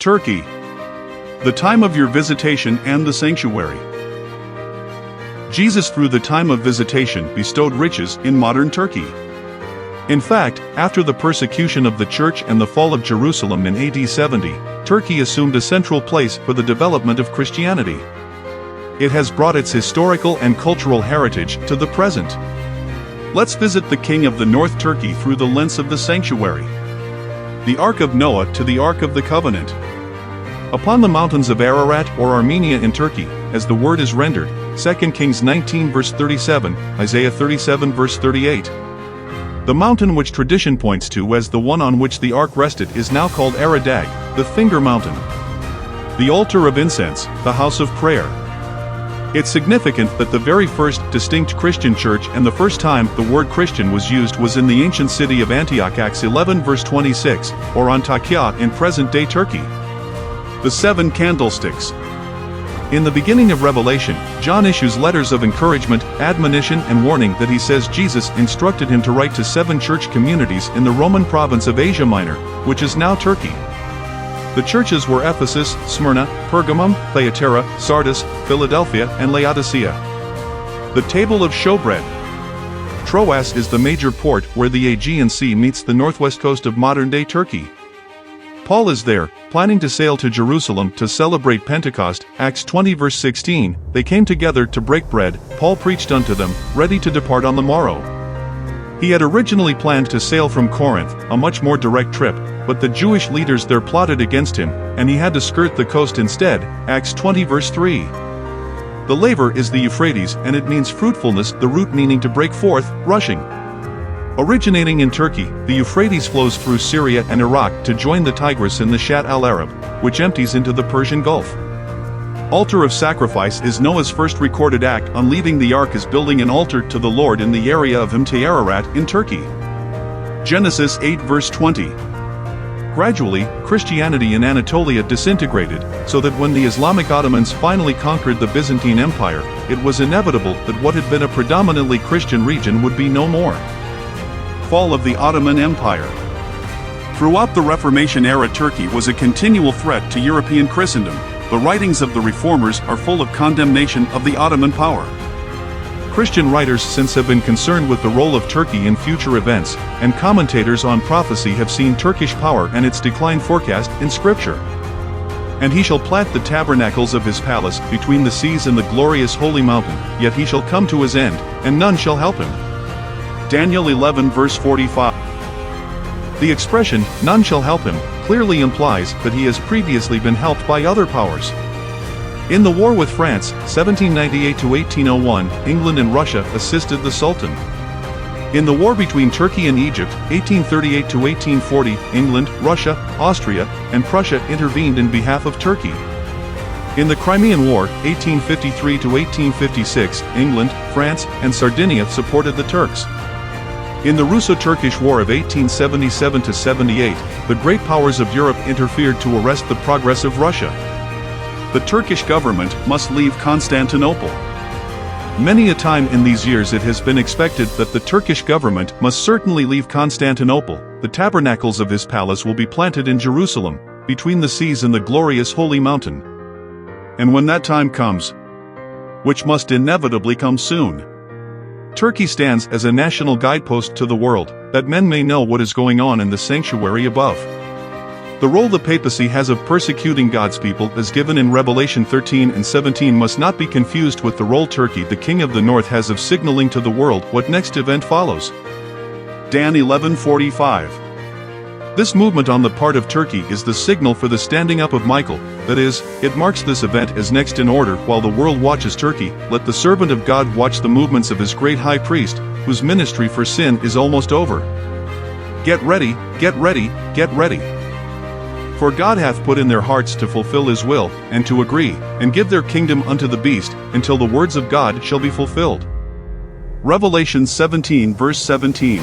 Turkey. The time of your visitation and the sanctuary. Jesus through the time of visitation bestowed riches in modern Turkey. In fact, after the persecution of the Church and the fall of Jerusalem in AD 70, Turkey assumed a central place for the development of Christianity. It has brought its historical and cultural heritage to the present. Let's visit the King of the North Turkey through the lens of the sanctuary. The Ark of Noah to the Ark of the Covenant. Upon the mountains of Ararat or Armenia in Turkey, as the word is rendered, 2 Kings 19 verse 37, Isaiah 37 verse 38. The mountain which tradition points to as the one on which the ark rested is now called Aradag, the Finger Mountain. The altar of incense, the house of prayer. It's significant that the very first distinct Christian church and the first time the word Christian was used was in the ancient city of Antioch, Acts 11 verse 26, or Antakya in present-day Turkey. The Seven Candlesticks. In the beginning of Revelation, John issues letters of encouragement, admonition and warning that he says Jesus instructed him to write to 7 church communities in the Roman province of Asia Minor, which is now Turkey. The churches were Ephesus, Smyrna, Pergamum, Thyatira, Sardis, Philadelphia and Laodicea. The Table of Showbread. Troas is the major port where the Aegean Sea meets the northwest coast of modern-day Turkey. Paul is there, planning to sail to Jerusalem to celebrate Pentecost, Acts 20 verse 16, they came together to break bread, Paul preached unto them, ready to depart on the morrow. He had originally planned to sail from Corinth, a much more direct trip, but the Jewish leaders there plotted against him, and he had to skirt the coast instead, Acts 20 verse 3. The laver is the Euphrates and it means fruitfulness, the root meaning to break forth, rushing. Originating in Turkey, the Euphrates flows through Syria and Iraq to join the Tigris in the Shatt al-Arab, which empties into the Persian Gulf. Altar of sacrifice is Noah's first recorded act on leaving the ark as building an altar to the Lord in the area of Ararat in Turkey. Genesis 8 verse 20. Gradually, Christianity in Anatolia disintegrated, so that when the Islamic Ottomans finally conquered the Byzantine Empire, it was inevitable that what had been a predominantly Christian region would be no more. Fall of the Ottoman Empire. Throughout the Reformation-era Turkey was a continual threat to European Christendom. The writings of the reformers are full of condemnation of the Ottoman power. Christian writers since have been concerned with the role of Turkey in future events, and commentators on prophecy have seen Turkish power and its decline forecast in Scripture. And he shall plant the tabernacles of his palace between the seas and the glorious holy mountain, yet he shall come to his end, and none shall help him. Daniel 11 verse 45. The expression, none shall help him, clearly implies that he has previously been helped by other powers. In the war with France, 1798 to 1801, England and Russia assisted the Sultan. In the war between Turkey and Egypt, 1838 to 1840, England, Russia, Austria, and Prussia intervened in behalf of Turkey. In the Crimean War, 1853 to 1856, England, France, and Sardinia supported the Turks. In the Russo-Turkish War of 1877 to 78, the great powers of Europe interfered to arrest the progress of Russia. The Turkish government must leave Constantinople. Many a time in these years it has been expected that the Turkish government must certainly leave Constantinople. The tabernacles of his palace will be planted in Jerusalem, between the seas and the glorious holy mountain. And when that time comes, which must inevitably come soon, Turkey stands as a national guidepost to the world, that men may know what is going on in the sanctuary above. The role the papacy has of persecuting God's people as given in Revelation 13 and 17 must not be confused with the role Turkey, the King of the North, has of signaling to the world what next event follows. Dan 11:45. This movement on the part of Turkey is the signal for the standing up of Michael, that is, it marks this event as next in order. While the world watches Turkey, let the servant of God watch the movements of his great high priest, whose ministry for sin is almost over. Get ready, get ready, get ready. For God hath put in their hearts to fulfill his will, and to agree, and give their kingdom unto the beast, until the words of God shall be fulfilled. Revelation 17 verse 17.